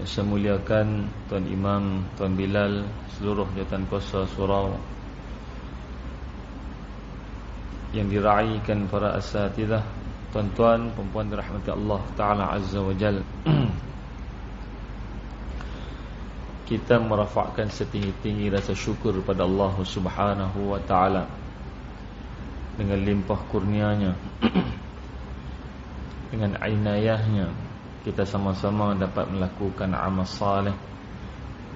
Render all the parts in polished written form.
Saya muliakan Tuan Imam, Tuan Bilal, seluruh jawatan kuasa surau yang diraikan para asatidzah, tuan-tuan, perempuan dirahmati Allah Ta'ala Azza wa Jal. Kita merafakkan setinggi-tinggi rasa syukur pada Allah Subhanahu wa Ta'ala dengan limpah kurnianya, dengan inayahnya. Kita sama-sama dapat melakukan amal saleh.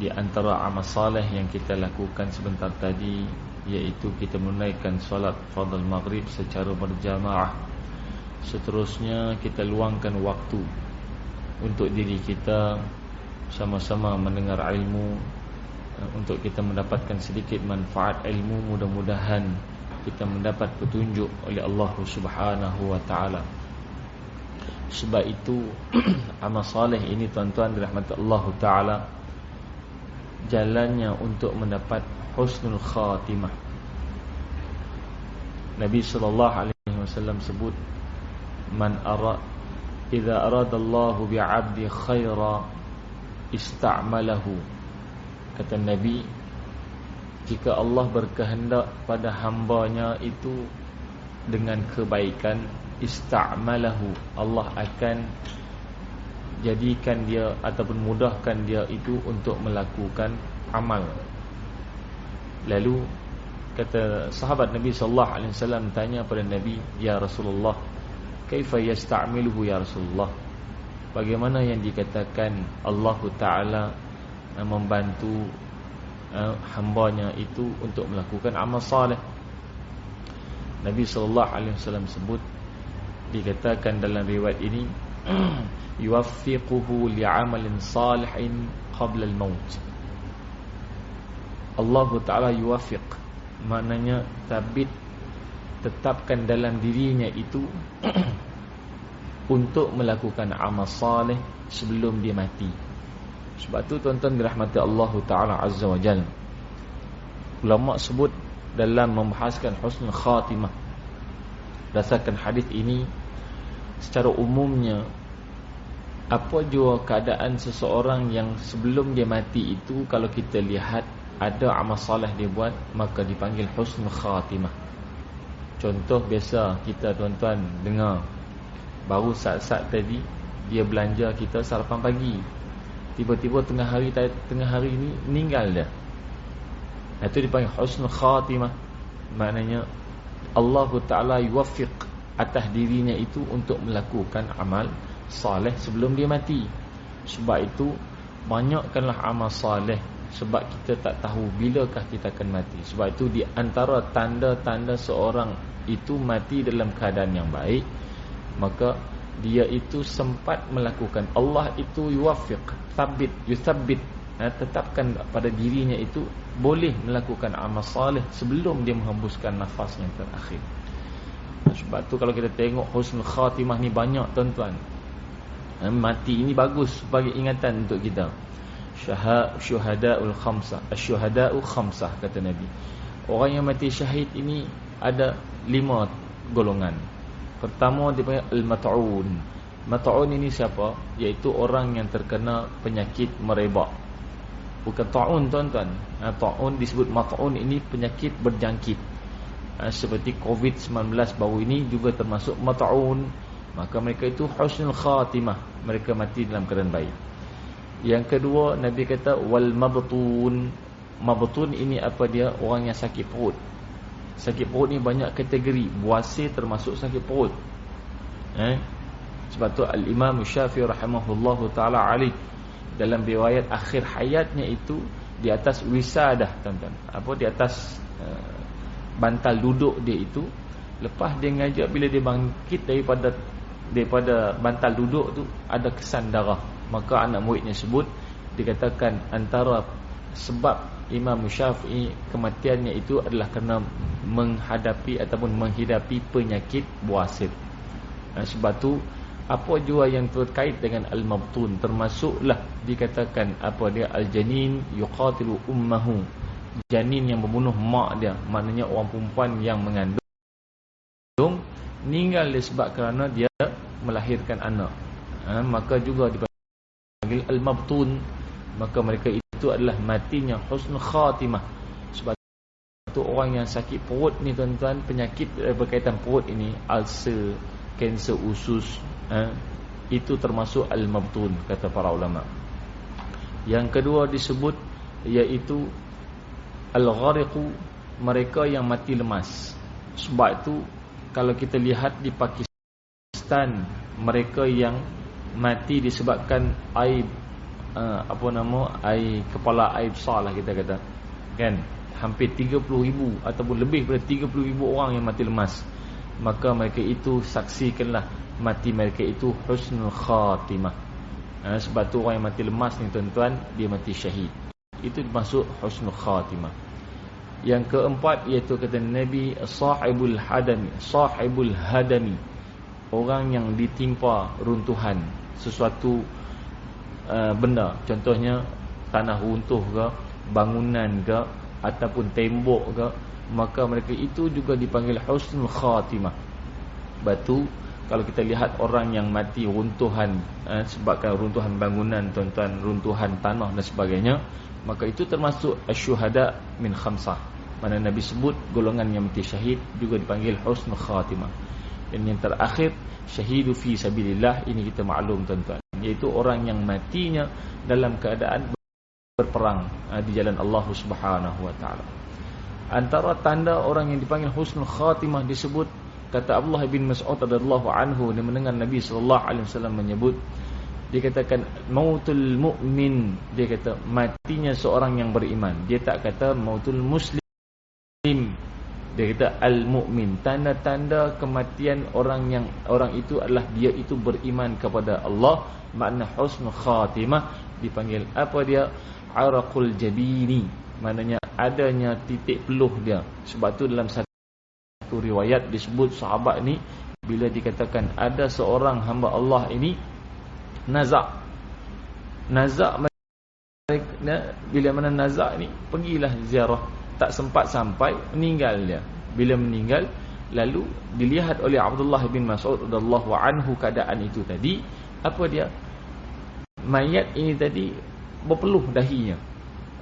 Di antara amal saleh yang kita lakukan sebentar tadi, iaitu kita menunaikan solat fardhu maghrib secara berjamaah. Seterusnya kita luangkan waktu untuk diri kita sama-sama mendengar ilmu, untuk kita mendapatkan sedikit manfaat ilmu. Mudah-mudahan kita mendapat petunjuk oleh Allah Subhanahu wa Ta'ala. Sebab itu amal saleh ini, tuan-tuan dirahmati Allah Ta'ala, jalannya untuk mendapat husnul khatimah. Nabi SAW sebut, Man arad idza aradallahu bi'abdi khaira ista'malahu. Kata Nabi, jika Allah berkehendak pada hambanya itu dengan kebaikan, ista'malahu, Allah akan jadikan dia ataupun mudahkan dia itu untuk melakukan amal. Lalu kata sahabat Nabi sallallahu alaihi wasallam tanya pada Nabi, ya Rasulullah, kaifa yasta'miluhu ya Rasulullah? Bagaimana yang dikatakan Allah Ta'ala membantu hambanya itu untuk melakukan amal saleh? Nabi sallallahu alaihi wasallam sebut, dikatakan dalam riwayat ini, yuwaffiquhu li'amalin salihin qabla al-maut. Allah Ta'ala yuwaffiq, maknanya tabit, tetapkan dalam dirinya itu untuk melakukan amal saleh sebelum dia mati. Sebab tu tuan-tuan dirahmati Allah Ta'ala Azza wa Jalla, ulama sebut dalam membahaskan husnul khatimah, berdasarkan hadis ini, secara umumnya apa jua keadaan seseorang yang sebelum dia mati itu, kalau kita lihat ada amal saleh dia buat, maka dipanggil husnul khatimah. Contoh biasa kita tuan-tuan dengar, baru saat-saat tadi dia belanja kita sarapan pagi, tiba-tiba tengah hari ini meninggal dah. Itu dipanggil husnul khatimah. Maknanya Allah Ta'ala yuwaffiq atas dirinya itu untuk melakukan amal saleh sebelum dia mati. Sebab itu banyakkanlah amal saleh, sebab kita tak tahu bilakah kita akan mati. Sebab itu di antara tanda-tanda seorang itu mati dalam keadaan yang baik, maka dia itu sempat melakukan, Allah itu yuwaffiq, thabit, yuthabbit, tetapkan pada dirinya itu boleh melakukan amal saleh sebelum dia menghembuskan nafas yang terakhir. Sebab tu kalau kita tengok husnul khatimah ni banyak tuan-tuan. Mati ini bagus sebagai ingatan untuk kita. Syuhada'ul khamsah, asyuhada'u khamsah, kata Nabi. Orang yang mati syahid ini ada 5 golongan. Pertama dipanggil al-mat'un. Mat'un ini siapa? Iaitu orang yang terkena penyakit merebak. Bukan ta'un tuan-tuan. Ta'un disebut mat'un, ini penyakit berjangkit. Seperti COVID-19 baru ini juga termasuk mat'un. Maka mereka itu husnul khatimah, mereka mati dalam keadaan baik. Yang kedua, Nabi kata wal mabtun. Mabtun ini apa dia? Orang yang sakit perut. Sakit perut ni banyak kategori. Buasir termasuk sakit perut. Sebab tu Al-Imam Syafi'i rahimahullahu ta'ala alaih, dalam riwayat akhir hayatnya itu di atas wisadah, tuan-tuan, apa, di atas bantal duduk dia itu, lepas dia ngajak, bila dia bangkit daripada bantal duduk tu, ada kesan darah. Maka anak muridnya sebut, dikatakan antara sebab Imam Syafi'i kematiannya itu adalah kerana menghadapi ataupun menghidapi penyakit buasir. Sebab tu apa jua yang terkait dengan al-mabtun, termasuklah dikatakan apa dia, al-janin yuqatilu ummahu, janin yang membunuh mak dia, maknanya orang perempuan yang mengandung meninggal disebab kerana dia melahirkan anak. Maka juga dipanggil al-mabtun. Maka mereka itu adalah matinya husnul khatimah. Sebab itu orang yang sakit perut ni tuan-tuan, penyakit berkaitan perut ini, ulcer, kanser usus, itu termasuk al-mabtun, kata para ulama. Yang kedua disebut iaitu al-ghariqu, mereka yang mati lemas. Sebab itu kalau kita lihat di Pakistan, mereka yang mati disebabkan air air kepala air besar lah kita kata, kan, hampir 30,000 ataupun lebih daripada 30,000 orang yang mati lemas. Maka mereka itu saksikanlah mati mereka itu husnul khatimah. Sebab tu orang yang mati lemas ni tuan-tuan, dia mati syahid. Itu masuk husnul khatimah. Yang keempat iaitu kata Nabi, sahibul hadami, orang yang ditimpa runtuhan sesuatu benda, contohnya tanah runtuh ke, bangunan ke, ataupun tembok ke, maka mereka itu juga dipanggil husnul khatimah. Batu, kalau kita lihat orang yang mati runtuhan, sebabkan runtuhan bangunan tuan-tuan, runtuhan tanah dan sebagainya, maka itu termasuk asyuhada min khamsah. Mana Nabi sebut golongan yang mati syahid juga dipanggil husnul khatimah. Dan yang terakhir, syahidu fi sabilillah, ini kita maklum tuan-tuan, iaitu orang yang matinya dalam keadaan berperang di jalan Allah Subhanahu wa taala. Antara tanda orang yang dipanggil husnul khatimah disebut, kata Abdullah bin Mas'ud radhiyallahu anhu, dia mendengar Nabi sallallahu alaihi wasallam menyebut, dia katakan mautul mu'min, dia kata matinya seorang yang beriman. Dia tak kata mautul muslim, dia kata al-mu'min. Tanda-tanda kematian orang itu adalah dia itu beriman kepada Allah. Makna husnul khatimah dipanggil apa dia? Araqul jabini, maknanya adanya titik peluh dia. Sebab tu dalam satu riwayat disebut sahabat ni, bila dikatakan ada seorang hamba Allah ini nazak bila mana nazak ni, pergilah ziarah, tak sempat sampai, meninggal dia. Bila meninggal, lalu dilihat oleh Abdullah bin Mas'ud radhiyallahu anhu keadaan itu tadi, apa dia? Mayat ini tadi berpeluh dahinya.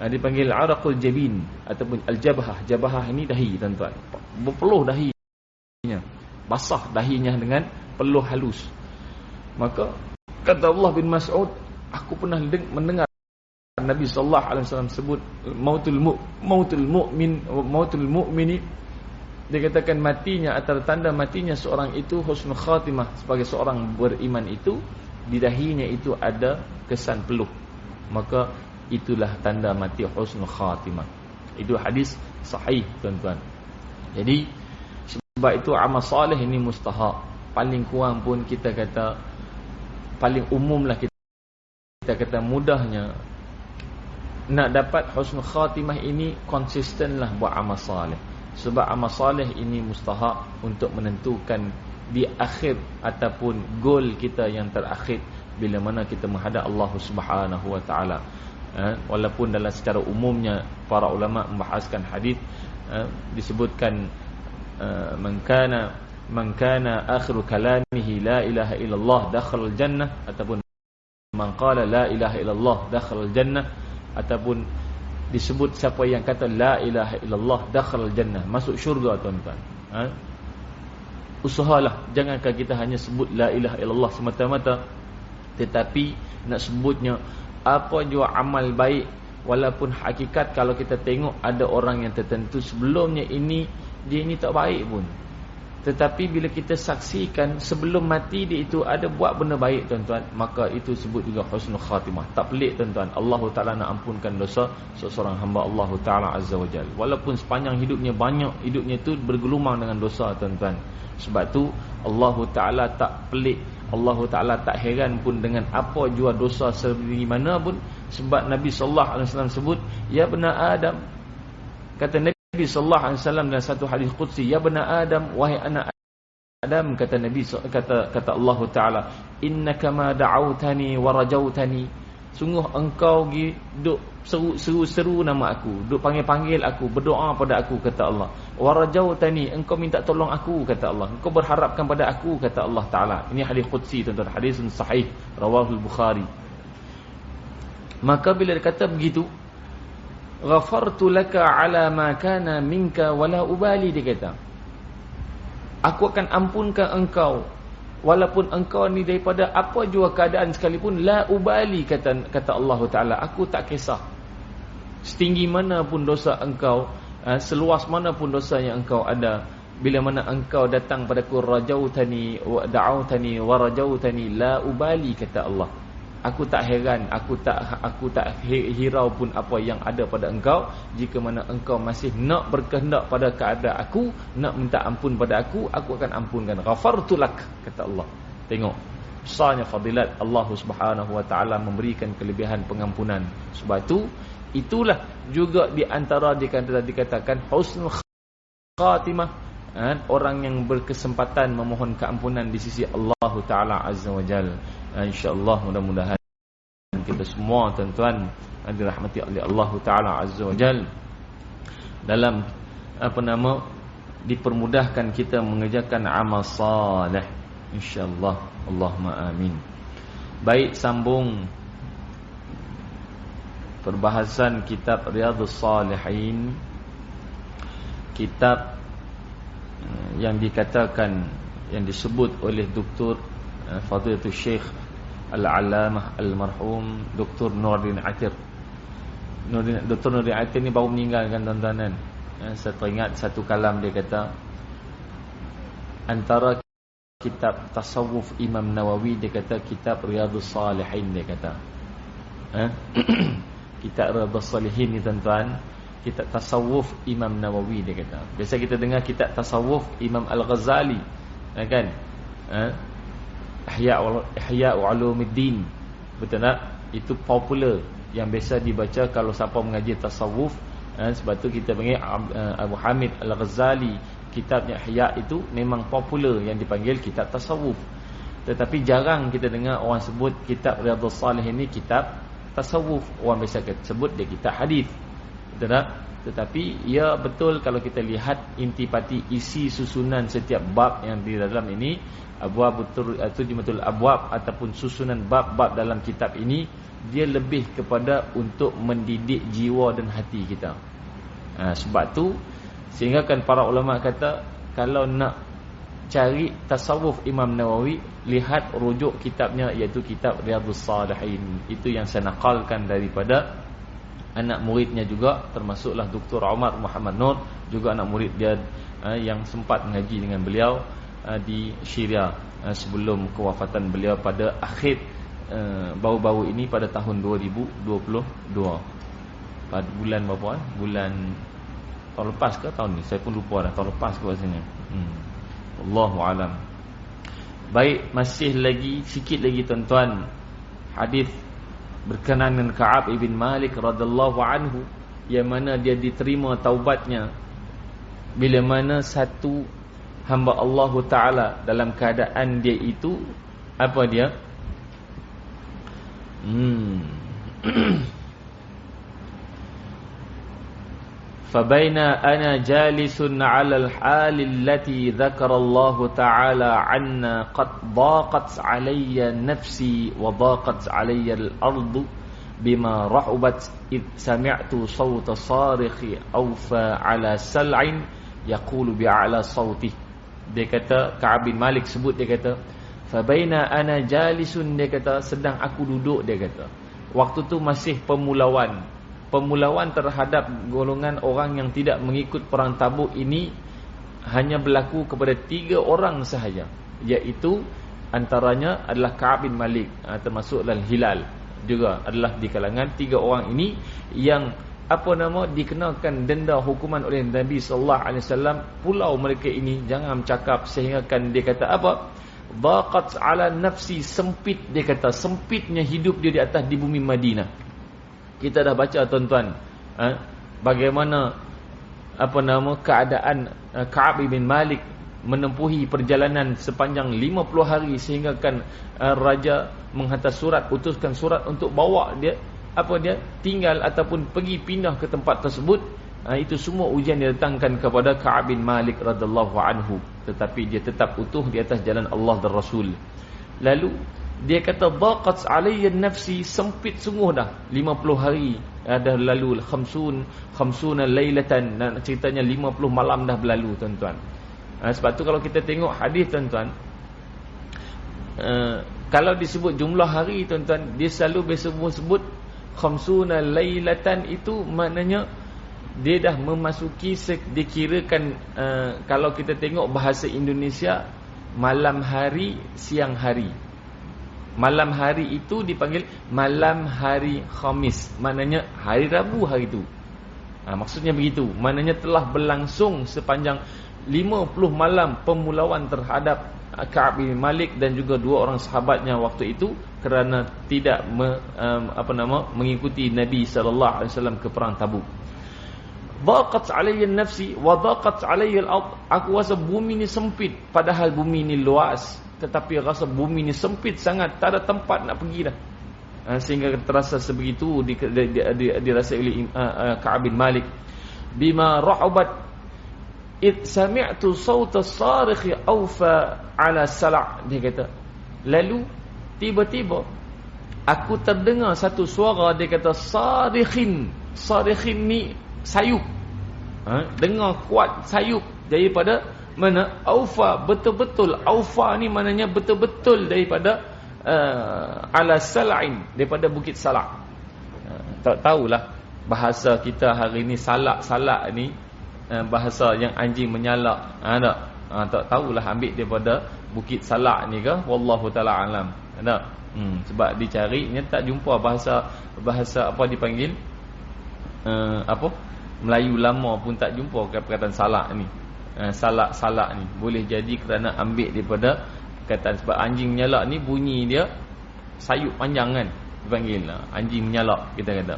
Dipanggil araqul jabin ataupun al-jabhah. Jabhah ini dahi tuan-tuan. Berpeluh dahinya. Basah dahinya dengan peluh halus. Maka kata Allah bin Mas'ud, aku pernah mendengar Nabi sallallahu alaihi wasallam sebut mautul mu'mini. Dia katakan matinya, antara tanda matinya seorang itu husnul khatimah, sebagai seorang beriman itu di dahinya itu ada kesan peluh. Maka itulah tanda mati husnul khatimah. Itu hadis sahih tuan-tuan. Jadi sebab itu amal soleh ini mustahak. Paling kurang pun kita kata, paling umumlah kita kata mudahnya, nak dapat husnul khatimah ini konsistenlah buat amal soleh. Sebab amal soleh ini mustahak untuk menentukan di akhir ataupun goal kita yang terakhir bila mana kita menghadap Allah Subhanahu wa taala. Walaupun dalam secara umumnya para ulama membahaskan hadis, disebutkan man kana akhiru kalamihi la ilaha illallah dakhala al-jannah, ataupun man qala la ilaha illallah dakhala al-jannah, ataupun disebut siapa yang kata la ilaha illallah dakhala al-jannah, masuk syurga tuan-tuan. Usahalah, jangankan kita hanya sebut la ilaha illallah semata-mata, tetapi nak sebutnya apa jua amal baik, walaupun hakikat kalau kita tengok ada orang yang tertentu sebelumnya dia ini tak baik pun, tetapi bila kita saksikan sebelum mati dia itu ada buat benda baik tuan-tuan, maka itu sebut juga husnul khatimah. Tak pelik tuan-tuan, Allah Ta'ala nak ampunkan dosa seorang hamba Allah Ta'ala Azza wa Jal, walaupun sepanjang hidupnya hidupnya itu bergelumang dengan dosa tuan-tuan. Sebab tu Allah Ta'ala tak pelik, Allah Ta'ala tak heran pun dengan apa jua dosa seperti mana pun. Sebab Nabi sallallahu alaihi wasallam sebut, ya bani Adam, kata Nabi sallallahu alaihi wasallam dalam satu hadis qudsi, ya bani Adam, wahai anak Adam, kata Nabi, kata Allah Ta'ala, innaka ma da'autani wa rajautani, sungguh engkau duk seru nama aku, duk panggil aku, berdoa pada aku, kata Allah. Wa rajautani, engkau minta tolong aku, kata Allah, engkau berharapkan pada aku, kata Allah Ta'ala. Ini hadis qudsi tuan-tuan, hadis sahih rawahul Bukhari. Maka bila dia kata begitu, ghafartu laka ala ma kana minka wala ubali, dia kata, aku akan ampunkan engkau walaupun engkau ni daripada apa jua keadaan sekalipun, la ubali, kata Allah Ta'ala, aku tak kisah. Setinggi mana pun dosa engkau, seluas mana pun dosa yang engkau ada, bila mana engkau datang padaku, rajautani wa da'autani wa rajautani, la ubali, kata Allah, aku tak heran, aku tak hirau pun apa yang ada pada engkau, jika mana engkau masih nak berkehendak pada keadaan aku, nak minta ampun pada aku akan ampunkan. Ghafartu lak, kata Allah. Tengok besarnya fadilat Allah Subhanahu wa taala memberikan kelebihan pengampunan. Sebab itulah juga di antara dikatakan husnul khatimah, orang yang berkesempatan memohon keampunan di sisi Allah Ta'ala Azza wa Jal. InsyaAllah mudah-mudahan kita semua tuan-tuan dirahmati oleh Allah Ta'ala Azza wa Jal, dalam dipermudahkan kita mengerjakan amal salih, insyaAllah. Allahumma amin. Baik, sambung perbahasan kitab Riyadhus Salihin, kitab yang dikatakan, yang disebut oleh Dr. Fadilatul Syekh Al-Alamah Al-Marhum Dr. Nuruddin Atir. Dr. Nuruddin Atir ni baru meninggal kan tuan-tuan. Saya teringat satu kalam dia kata, antara kitab tasawuf Imam Nawawi, dia kata kitab Riyadhus Salihin, dia kata kitab Riyadhus Salihin ni tuan-tuan, kitab tasawuf Imam Nawawi, dia kata. Biasa kita dengar kitab tasawuf Imam Al-Ghazali, kan? Ihya Ulumuddin, betul tak? Itu popular, yang biasa dibaca kalau siapa mengaji tasawuf. Sebab tu kita panggil Abu Hamid Al-Ghazali, kitabnya Ihya itu memang popular, yang dipanggil kitab tasawuf. Tetapi jarang kita dengar orang sebut kitab Riyadhus Salihin ini kitab tasawuf. Orang biasa sebut dia kitab hadis, betul tak? Tetapi ya betul, kalau kita lihat intipati isi susunan setiap bab yang di dalam ini, Tujumatul Abwab ataupun susunan bab-bab dalam kitab ini, dia lebih kepada untuk mendidik jiwa dan hati kita. Sebab tu sehingga kan para ulama kata, kalau nak cari tasawuf Imam Nawawi, lihat rujuk kitabnya, iaitu kitab Riyadhus Salihin. Itu yang saya nakalkan daripada anak muridnya juga, termasuklah Dr. Umar Muhammad Nur, juga anak murid dia yang sempat mengaji dengan beliau di Syria sebelum kewafatan beliau pada akhir baru-baru ini, pada tahun 2022. Pada bulan berapa? Bulan tahun lepas ke tahun ni? Saya pun lupa dah, tahun lepas ke rasanya. Allahu alam. Baik, masih lagi sikit lagi tuan-tuan, hadis berkenaan dengan Ka'ab ibn Malik radhiyallahu anhu, yang mana dia diterima taubatnya bila mana satu hamba Allah Ta'ala dalam keadaan dia itu, apa dia? Fabaina ana jalisun 'ala al-hal allati dzakara Allah Ta'ala 'anna qad daqat 'alayya nafsi wa daqat 'alayya al-ardu bima rahubat id sami'tu sawta sarikhi awfa 'ala sal'in yaqulu bi'ala sawti. Dia kata, Ka'ab bin Malik sebut, dia kata, fabaina ana jalisun, dia kata, sedang aku duduk, dia kata. Waktu tu masih pemulauan terhadap golongan orang yang tidak mengikut perang Tabuk ini hanya berlaku kepada 3 orang sahaja, iaitu antaranya adalah Ka'ab bin Malik, termasuk Al-Hilal juga adalah di kalangan 3 orang ini yang dikenakan denda hukuman oleh Nabi sallallahu alaihi wasallam. Pulau mereka ini jangan cakap, sehingga kan dia kata apa? Daqat ala nafsi, sempit, dia kata, sempitnya hidup dia di atas di bumi Madinah. Kita dah baca tuan-tuan, bagaimana keadaan Ka'ab bin Malik menempuhi perjalanan sepanjang 50 hari, sehingga kan raja menghantar surat, utuskan surat untuk bawa dia tinggal ataupun pergi pindah ke tempat tersebut. Itu semua ujian didatangkan kepada Ka'ab bin Malik radhiyallahu anhu, tetapi dia tetap utuh di atas jalan Allah dan Rasul. Lalu Dia kata daqat alayya nafsi, sempit sungguh dah 50 hari dah lalu, khamsuna lailatan, ceritanya 50 malam dah berlalu tuan-tuan. Sebab tu kalau kita tengok hadis tuan-tuan, kalau disebut jumlah hari tuan-tuan, dia selalu sebut khamsuna lailatan, itu maknanya dia dah memasuki, dikirakan kalau kita tengok bahasa Indonesia, malam hari, siang hari. Malam hari itu dipanggil malam hari Khamis, maknanya hari Rabu hari itu. Maksudnya begitu, maknanya telah berlangsung sepanjang 50 malam pemulauan terhadap Ka'ab bin Malik dan juga dua orang sahabatnya waktu itu, kerana tidak mengikuti Nabi SAW ke perang Tabuk. Daqat alayya nafsi wa daqat alayya al-ard, aku rasa bumi ni sempit, padahal bumi ni luas, tetapi rasa bumi ni sempit sangat, tak ada tempat nak pergi dah. Sehingga terasa sebegitu dirasa oleh Ka'ab bin Malik. Bima rahubat id sami'tu sawta as-sarikh awfa ala sala', dia kata. Lalu tiba-tiba aku terdengar satu suara, dia kata sarikhin ni sayup. Dengar kuat sayup daripada mana? Aufa, betul-betul. Aufa ni maknanya betul-betul daripada ala sala'in, daripada Bukit Salak. Tak tahulah bahasa kita hari ni, salak ni bahasa yang anjing menyalak. Tak tahulah ambil daripada Bukit Salak ni ke, wallahu taala alam. Sebab dicarinya tak jumpa bahasa apa dipanggil Melayu lama pun tak jumpa perkataan salak ni. Salak ni boleh jadi kerana ambil daripada perkataan, sebab anjing menyalak ni bunyi dia sayup panjang kan, dipanggil anjing menyalak kita kata.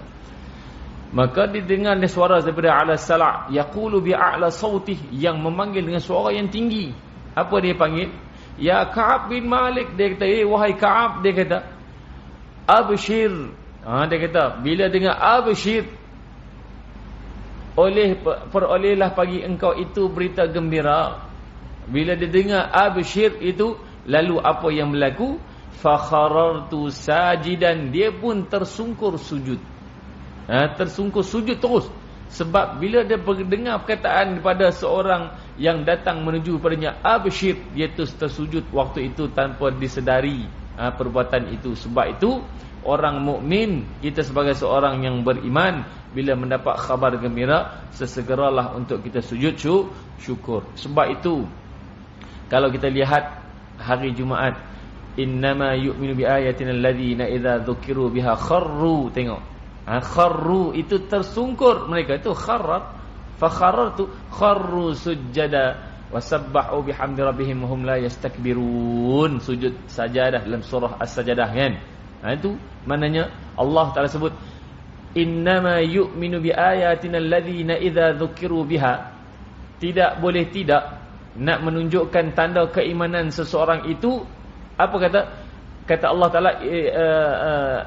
Maka didengar dia suara daripada ala salak, yaqulu bi a'la sautih, yang memanggil dengan suara yang tinggi. Apa dia panggil? Ya Ka'ab bin Malik, dia kata, wahai Ka'ab, dia kata abshir. Dia kata bila dengar abshir, perolehlah pagi engkau itu berita gembira. Bila dia dengar abshir itu, lalu apa yang berlaku? Fakharartu sajidan, dia pun tersungkur sujud. Tersungkur sujud terus. Sebab bila dia dengar perkataan daripada seorang yang datang menuju padanya, abshir, dia terus tersujud waktu itu tanpa disedari perbuatan itu. Sebab itu orang mukmin, kita sebagai seorang yang beriman, bila mendapat khabar gembira, sesegeralah untuk kita sujud syukur. Sebab itu kalau kita lihat hari Jumaat, innama yu'minu bi ayatina alladhina idza dzukiru biha kharru, tengok, kharru itu tersungkur mereka, itu kharrat, fakharartu kharru sujada wasabbahu bihamdi rabbihim hum la yastakbirun, sujud sajadah dalam surah As-Sajadah kan. Itu maknanya Allah Taala sebut innama yu'minu bi ayatina alladhina idza dzukiru biha, tidak boleh tidak nak menunjukkan tanda keimanan seseorang itu. Apa kata Allah Taala,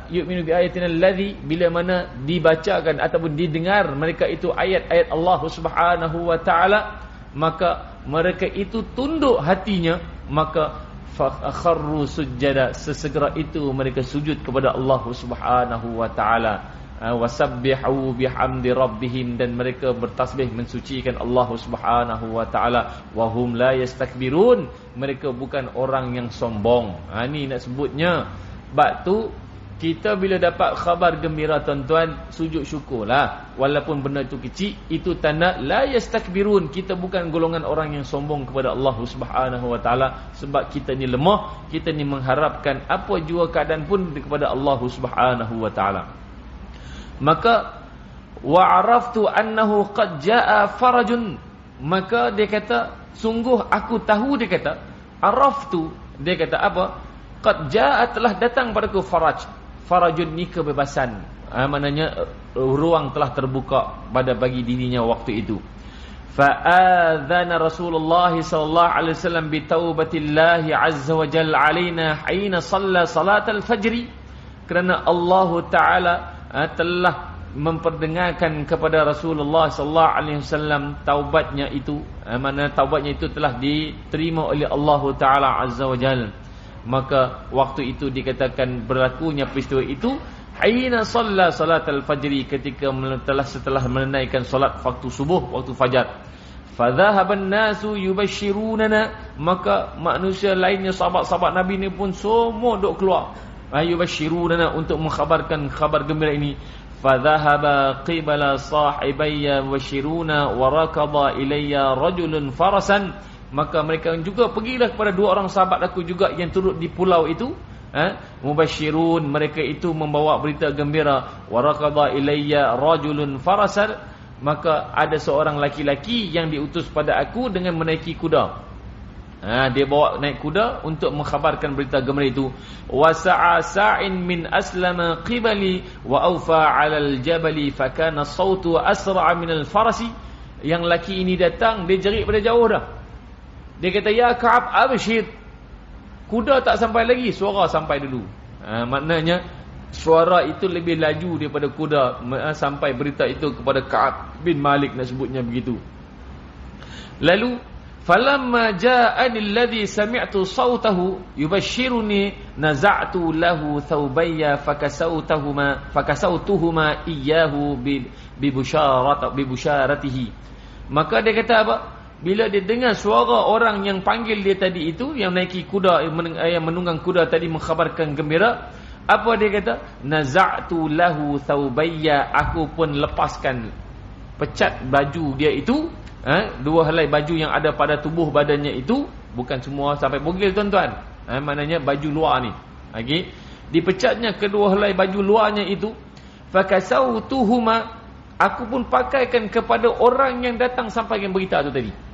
yu'minu bi ayatina alladhi, bila mana dibacakan ataupun didengar mereka itu ayat-ayat Allah Subhanahu wa taala, maka mereka itu tunduk hatinya, maka fakharru sujada, sesegera itu mereka sujud kepada Allah Subhanahu wa taala. Wasabbihu bihamdi rabbihim, dan mereka bertasbih mensucikan Allah Subhanahu wa taala. Wa hum la yastakbirun, mereka bukan orang yang sombong. Ni nak sebutnya. Sebab tu kita bila dapat khabar gembira tuan-tuan, sujud syukurlah. Walaupun benda itu kecil, itu tanda la yastakbirun, kita bukan golongan orang yang sombong kepada Allah Subhanahu wa taala. Sebab kita ni lemah, kita ni mengharapkan apa jua keadaan pun kepada Allah Subhanahu wa taala. Maka wa araftu annahu qad jaa farajun, maka dia kata sungguh aku tahu, dia kata araftu, dia kata apa? Qad jaa, telah datang padaku faraj. Farajun ni kebebasan, maknanya ruang telah terbuka pada bagi dirinya waktu itu. Fa'adzana Rasulullah sallallahu alaihi wasallam bi taubatillahi azza wa jalla alaina hina shalla salatal fajr, kerana Allah taala telah memperdengarkan kepada Rasulullah sallallahu alaihi wasallam taubatnya itu, mana taubatnya itu telah diterima oleh Allah taala azza wa jalla Maka waktu itu dikatakan berlakunya peristiwa itu hina shalla salatal fajri, ketika setelah menunaikan solat waktu subuh, waktu fajar. Fadhahaban nasu yubashshirunana, maka manusia lainnya, sahabat-sahabat Nabi ni pun semua duk keluar, yubashshirunana, untuk mengkhabarkan kabar gembira ini. Fadhahaba qibala sahibayya washiruna warakada ilayya rajulun farasan, maka mereka juga pergilah kepada dua orang sahabat aku juga yang turut di pulau itu, mubashirun, mereka itu membawa berita gembira. Warakada ilayya rajulun farasan, maka ada seorang laki-laki yang diutus pada aku dengan menaiki kuda. Dia bawa naik kuda untuk mengkhabarkan berita gembira itu. Wasa'a sa'in min aslama qibali wa awfa 'alal jabali fakana sautu asra'a min al-farasi. Yang laki ini datang, dia jerit pada jauh dah. Dia kata, ya Ka'ab, abshir. Kuda tak sampai lagi, suara sampai dulu. Maknanya suara itu lebih laju daripada kuda, sampai berita itu kepada Ka'ab bin Malik, nak sebutnya begitu. Lalu falamma ja'ani alladhi sami'tu sautahu yubashshiruni naza'tu lahu thawbayya fakasautuhuma iyyahu bibusharatihi. Maka dia kata apa? Bila dia dengar suara orang yang panggil dia tadi itu, yang naiki kuda, yang menunggang kuda tadi mengkhabarkan gembira, apa dia kata? Naza'tu lahu thawbayya, aku pun lepaskan, pecat baju dia itu, dua helai baju yang ada pada tubuh badannya itu, bukan semua sampai bogil tuan-tuan, maknanya baju luar ni. Okay? Dipecatnya kedua helai baju luarnya itu. Fakasautuhuma, aku pun pakaikan kepada orang yang datang sampaikan berita tu tadi.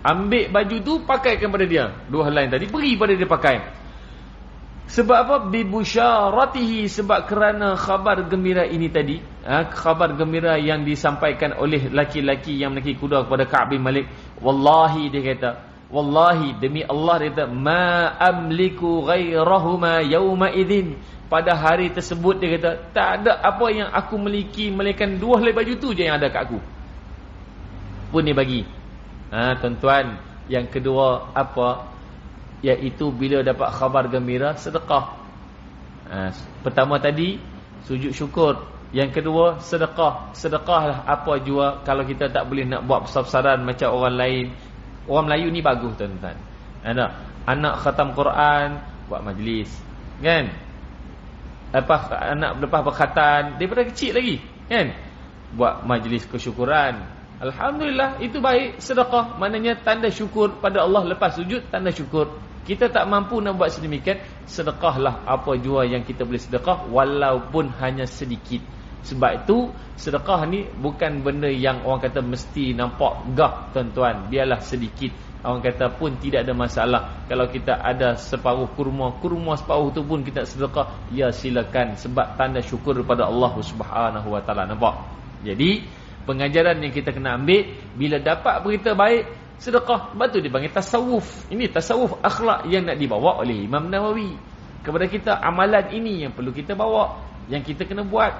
Ambil baju tu, pakaikan pada dia, dua helai tadi, beri pada dia pakai. Sebab apa? Bibusyaratihi, sebab kerana khabar gembira ini tadi, khabar gembira yang disampaikan oleh laki-laki yang menaiki kuda kepada Ka'ab bin Malik. Wallahi, dia kata, wallahi, demi Allah, dia kata, ma amliku ghairahuma yawma idzin, pada hari tersebut, dia kata, tak ada apa yang aku miliki melainkan dua helai baju tu je yang ada kat aku. Pun dia bagi. Tuan-tuan, yang kedua apa? Iaitu bila dapat khabar gembira, sedekah. Pertama tadi sujud syukur, yang kedua sedekah. Sedekahlah apa jua, kalau kita tak boleh nak buat besar-besaran macam orang lain. Orang Melayu ni bagus tuan-tuan. Anak khatam Quran, buat majlis, kan? Anak lepas berkhatan daripada kecil lagi, kan? Buat majlis kesyukuran. Alhamdulillah, itu baik, sedekah. Maknanya tanda syukur pada Allah lepas sujud, tanda syukur. Kita tak mampu nak buat sedemikian, sedekahlah apa jua yang kita boleh sedekah, walaupun hanya sedikit. Sebab itu sedekah ni bukan benda yang orang kata mesti nampak gah tuan-tuan. Biarlah sedikit, orang kata pun tidak ada masalah. Kalau kita ada separuh kurma separuh tu pun kita sedekah, ya silakan, sebab tanda syukur kepada Allah Subhanahu wa taala. Nampak? Jadi pengajaran yang kita kena ambil, bila dapat berita baik, sedekah. Sebab tu dipanggil tasawuf. Ini tasawuf akhlak yang nak dibawa oleh Imam Nawawi kepada kita. Amalan ini yang perlu kita bawa, yang kita kena buat.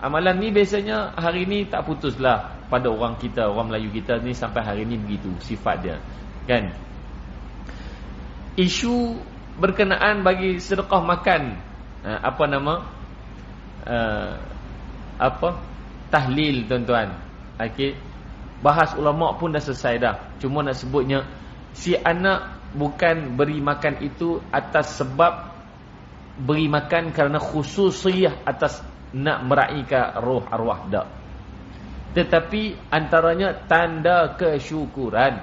Amalan ni biasanya hari ni tak putuslah pada orang kita, orang Melayu kita ni sampai hari ni begitu sifat dia, kan? Isu berkenaan bagi sedekah makan, tahlil tuan-tuan. Okey, bahas ulama pun dah selesai dah. Cuma nak sebutnya, si anak bukan beri makan itu atas sebab beri makan kerana khususiyah atas nak meraihkan roh arwah, tak. Tetapi antaranya tanda kesyukuran.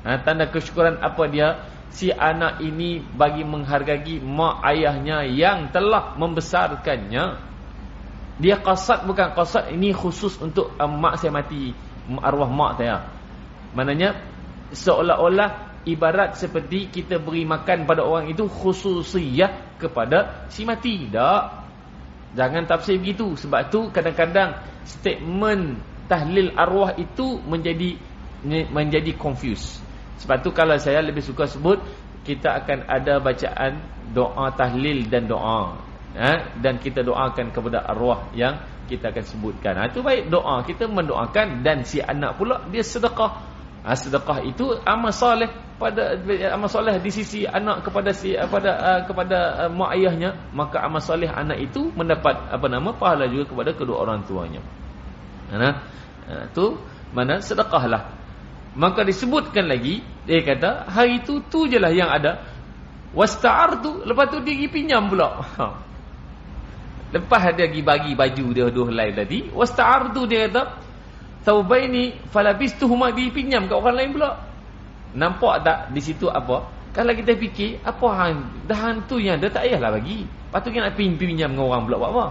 Tanda kesyukuran apa dia? Si anak ini bagi menghargai mak ayahnya yang telah membesarkannya. Dia qasad, bukan qasad ini khusus untuk mak saya mati, arwah mak saya. Maknanya seolah-olah ibarat seperti kita beri makan pada orang itu khususiyah kepada si mati. Tak. Jangan tafsir begitu. Sebab tu kadang-kadang statement tahlil arwah itu menjadi confuse. Sebab tu kalau saya lebih suka sebut, kita akan ada bacaan doa tahlil dan doa, dan kita doakan kepada arwah yang kita akan sebutkan. Itu baik, doa kita mendoakan, dan si anak pula dia sedekah. Sedekah itu amal soleh, pada amal soleh di sisi anak kepada mak ayahnya, maka amal soleh anak itu mendapat pahala juga kepada kedua orang tuanya. Tu mana sedekahlah. Maka disebutkan lagi, dia kata hari itu tu je lah yang ada. Wasta'artu, lepas tu dia pergi pinjam pula. Lepas dia pergi bagi baju dia dua helai tadi, wasta'artu, dia kata Thawbaini falabistuhuma, dipinjam kat orang lain pula. Nampak tak di situ apa? Kalau kita fikir, apa hang dah hantu yang dia tak payahlah bagi. Patutnya nak pinjam dengan orang pula buat apa?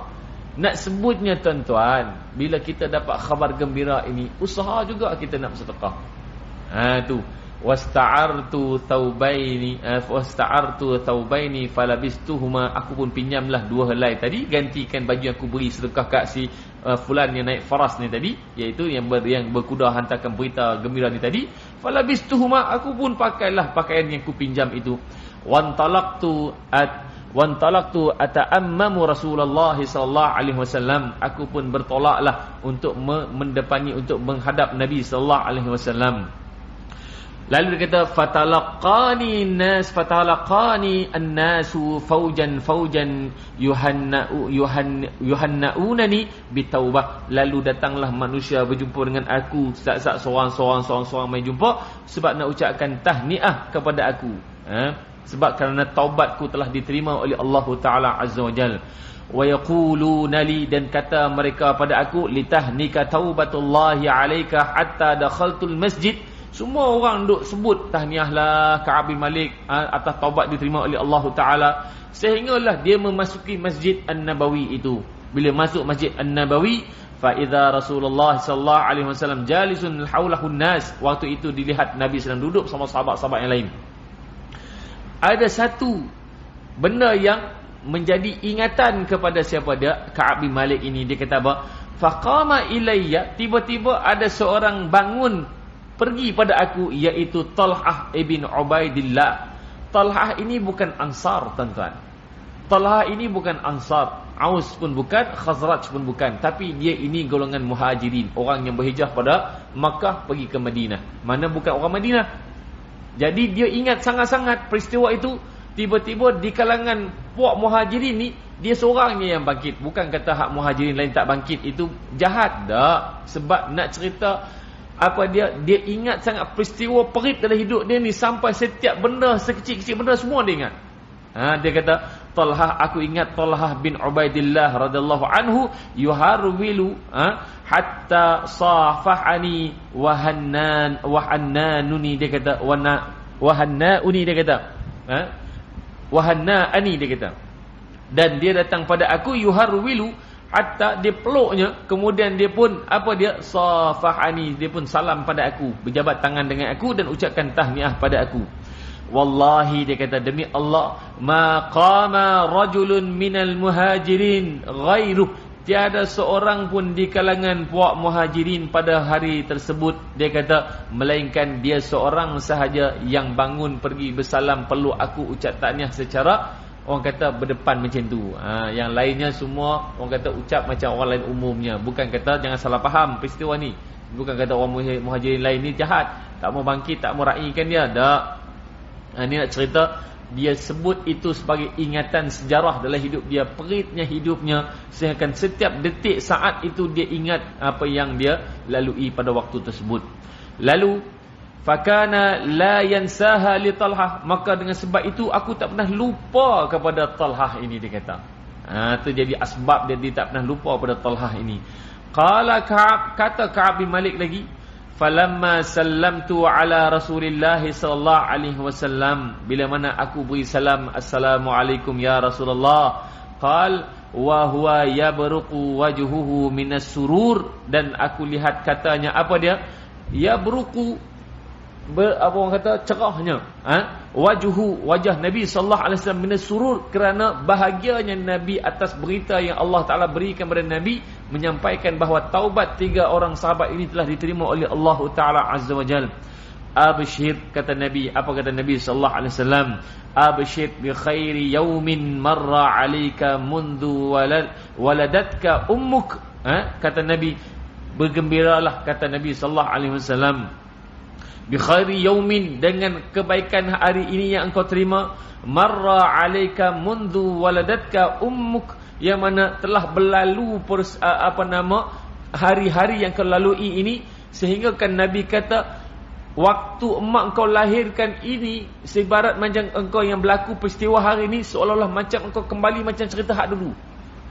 Nak sebutnya tuan-tuan, bila kita dapat khabar gembira ini, usaha juga kita nak bersedekah. Tu wasta'artu thawbaini falabistuhuma, aku pun pinjamlah dua helai tadi, gantikan baju yang aku beri sedekah kat si fulan yang naik faras ni tadi, iaitu yang berkuda hantarkan berita gembira ni tadi. Falabistuhuma, aku pun pakailah pakaian yang aku pinjam itu. Wantalaqtu ata'ammamu Rasulullah sallallahu alaihi wasallam, aku pun bertolaklah untuk mendepani, untuk menghadap Nabi sallallahu alaihi wasallam. Lalu dia kata fatalaqani an-nasu faujan yuhannaunani bitaubah. Lalu datanglah manusia berjumpa dengan aku, sat-sat seorang main jumpa sebab nak ucapkan tahniah kepada aku. Sebab kerana taubatku telah diterima oleh Allah Taala Azza wa Jalla. Wa yaquluna li, dan kata mereka pada aku, litahnika taubatullahi alayka hatta dakhaltul masjid. Semua orang duk sebut tahniahlah Ka'ab bin Malik atas taubat diterima oleh Allah Ta'ala, sehinggalah dia memasuki Masjid An-Nabawi itu. Bila masuk Masjid An-Nabawi, fa idza Rasulullah sallallahu alaihi wasallam jalisun haulahu nas, waktu itu dilihat Nabi sedang duduk sama sahabat-sahabat yang lain. Ada satu benda yang menjadi ingatan kepada siapa dia, Ka'ab bin Malik ini. Dia kata apa? Faqama ilayya, tiba-tiba ada seorang bangun pergi pada aku, iaitu Talhah ibn Ubaidillah. Talhah ini bukan Ansar, tuan-tuan. Talhah ini bukan Ansar, Aus pun bukan, Khazraj pun bukan, tapi dia ini golongan Muhajirin, orang yang berhijrah pada Makkah pergi ke Madinah. Mana bukan orang Madinah. Jadi dia ingat sangat-sangat peristiwa itu. Tiba-tiba di kalangan puak Muhajirin ni, dia seorangnya yang bangkit. Bukan kata hak Muhajirin lain tak bangkit, itu jahat dah. Sebab nak cerita dia ingat sangat peristiwa perit dalam hidup dia ni, sampai setiap benda, sekecil-kecil benda semua dia ingat. Dia kata, Talhah, aku ingat Talhah bin Ubaidillah radhiyallahu anhu yuharwilu hatta safahani wahannanuni, dia kata wahannauni, dia kata wahannaani, dia kata, dan dia datang pada aku, yuharwilu, hatta dia peluknya, kemudian dia pun safahani, dia pun salam pada aku, berjabat tangan dengan aku dan ucapkan tahniah pada aku. Wallahi, dia kata, demi Allah, ma qama rajulun minal muhajirin ghairuh, tiada seorang pun di kalangan puak Muhajirin pada hari tersebut, dia kata, melainkan dia seorang sahaja yang bangun pergi bersalam peluk aku, ucap tahniah secara, orang kata, berdepan macam tu. Yang lainnya semua orang kata ucap macam orang lain umumnya. Bukan kata, jangan salah faham peristiwa ni, bukan kata orang Muhajirin lain ni jahat, tak mau bangkit, tak mau raikan dia. Tak. Ni nak cerita, dia sebut itu sebagai ingatan sejarah dalam hidup dia, peritnya hidupnya, sehingga setiap detik saat itu dia ingat apa yang dia lalui pada waktu tersebut. Lalu fakana la yansaha li Talhah, maka dengan sebab itu aku tak pernah lupa kepada Talhah ini, dia kata. Itu jadi asbab dia tak pernah lupa pada Talhah ini. Qala Ka'ab, kata Ka'ab bin Malik lagi, falamma sallamtu ala Rasulillah sallallahu alaihi wasallam, bila mana aku beri salam, assalamualaikum ya Rasulullah, qal wa huwa yabruqu wajhuhu minas surur, dan aku lihat katanya dia, yabruqu, orang kata cerahnya, wajah Nabi sallallahu alaihi wasallam minas surur, kerana bahagianya Nabi atas berita yang Allah Taala berikan kepada Nabi, menyampaikan bahawa taubat 3 orang sahabat ini telah diterima oleh Allah Taala Azza wa Jalla. Abshir, kata Nabi, apa kata Nabi sallallahu alaihi wasallam, abshir bi khairi yaumin marra alayka mundu waladatka ummuk. Kata Nabi, bergembiralah, kata Nabi sallallahu alaihi wasallam, bi khairi yaumin, dengan kebaikan hari ini yang engkau terima, marra alaika mundu waladatka ummuk, yang mana telah berlalu hari-hari yang kau lalui ini, sehingga kan Nabi kata waktu emak engkau lahirkan ini, sebarat macam engkau yang berlaku peristiwa hari ini, seolah-olah macam engkau kembali macam cerita hak dulu,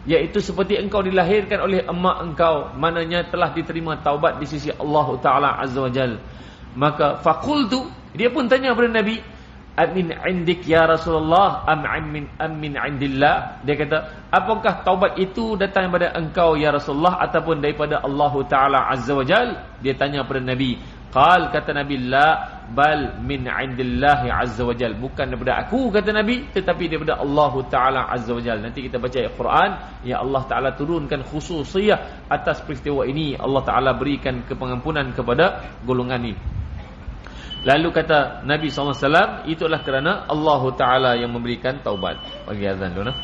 iaitu seperti engkau dilahirkan oleh emak engkau, maknanya telah diterima taubat di sisi Allah Ta'ala Azza wa Jal. Maka faqultu, dia pun tanya kepada Nabi, amin indik ya Rasulullah am min indillah, dia kata, apakah taubat itu datang daripada engkau ya Rasulullah ataupun daripada Allah Ta'ala Azza wa Jal? Dia tanya kepada Nabi. Qal, kata Nabi, la bal min indillahi azza wa jal, bukan daripada aku, kata Nabi, tetapi daripada Allah Ta'ala Azza wa Jal. Nanti kita baca ayat Quran, ya Allah Ta'ala turunkan khususiyah atas peristiwa ini, Allah Ta'ala berikan kepengampunan kepada golongan ini. Lalu kata Nabi SAW, itulah kerana Allah Ta'ala yang memberikan taubat. Bagi azan dulu, nah.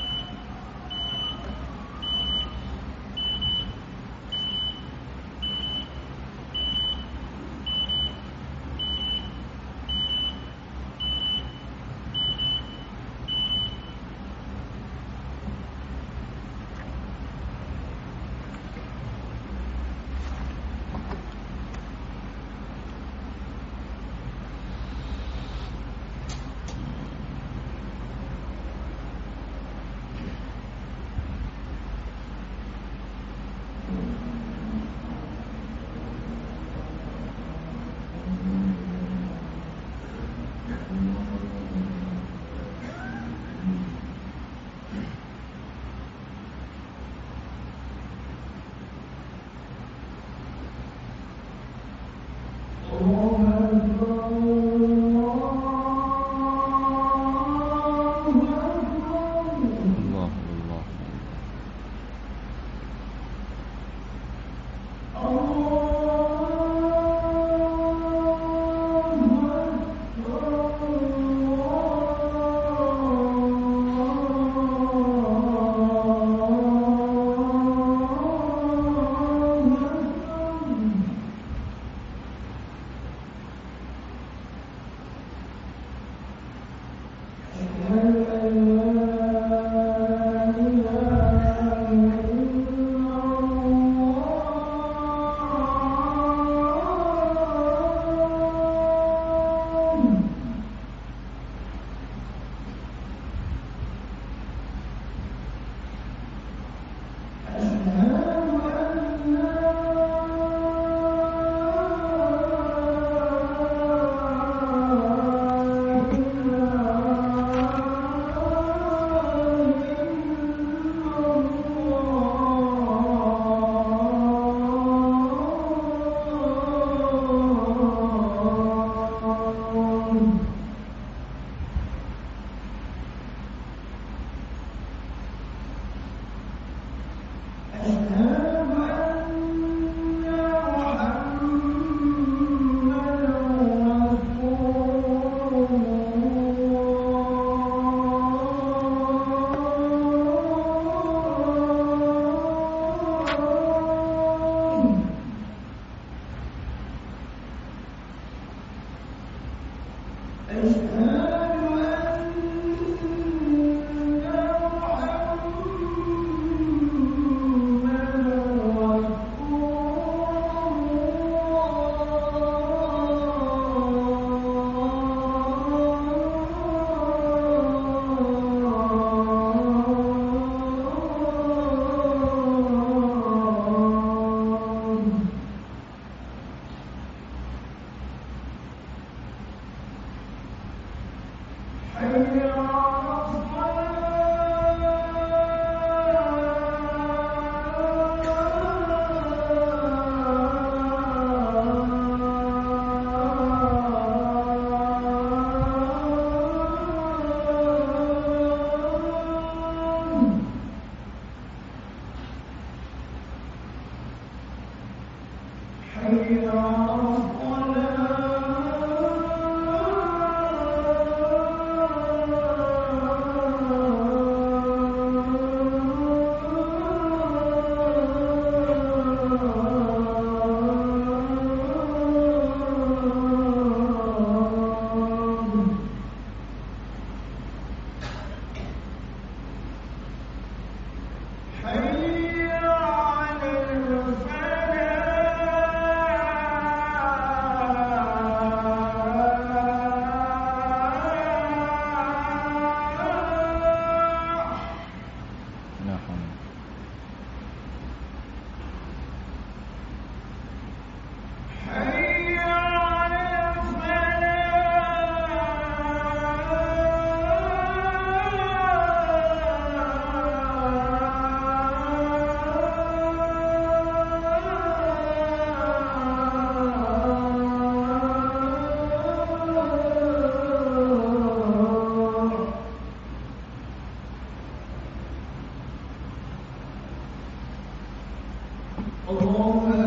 Allahu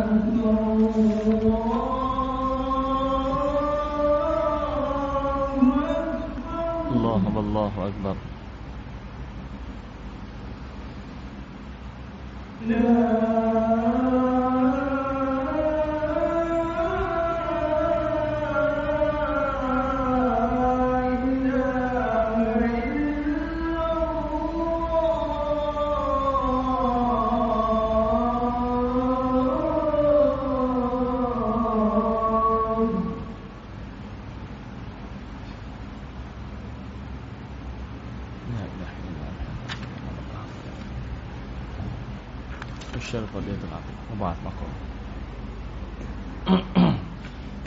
Akbar.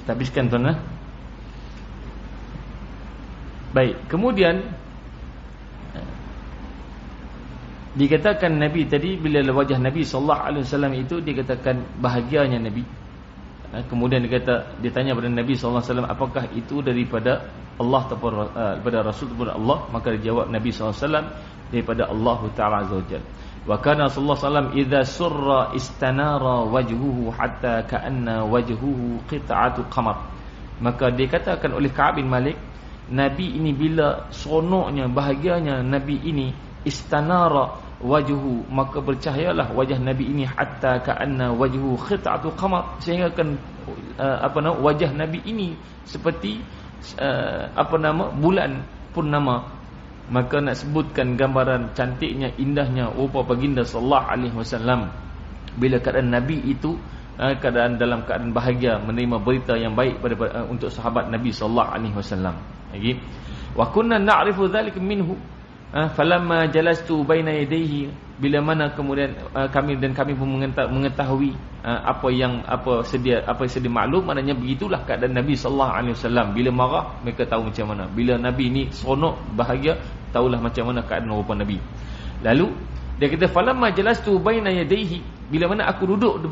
Kita habiskan tuan. Baik, kemudian dikatakan Nabi tadi, bila wajah Nabi sallallahu alaihi wasallam itu dikatakan bahagianya Nabi. Kemudian ditanya pada Nabi sallallahu alaihi wasallam, apakah itu daripada Allah ataupun daripada Rasul ataupun Allah? Maka dijawab Nabi sallallahu alaihi wasallam, daripada Allah Taala azza wajalla. Wa kana sallallahu alaihi wasallam idza surra istanara wajhuhu hatta ka'anna wajhuhu qit'atu qamar. Maka dikatakan oleh Ka'ab bin Malik, Nabi ini bila seronoknya, bahagianya Nabi ini, istanara wajhuhu, maka bercahayalah wajah Nabi ini, hatta ka'anna wajhuhu qit'atu qamar, sehingga kan wajah Nabi ini seperti bulan purnama. Maka nak sebutkan gambaran cantiknya, indahnya rupa baginda sallallahu alaihi wasallam bila keadaan Nabi itu dalam keadaan bahagia, menerima berita yang baik untuk sahabat Nabi sallallahu alaihi wasallam. Lagi, wa kunna na'rifu dzalika minhu falamma jalastu baina yadayhi, bila mana kemudian kami pun mengetahui apa yang sedia maklum. Maknanya begitulah keadaan Nabi sallallahu alaihi wasallam. Bila marah mereka tahu macam mana, bila Nabi ni seronok bahagia tahulah macam mana keadaan rupa Nabi. Lalu dia kata falamma jalastu baina yadayhi, bila mana aku duduk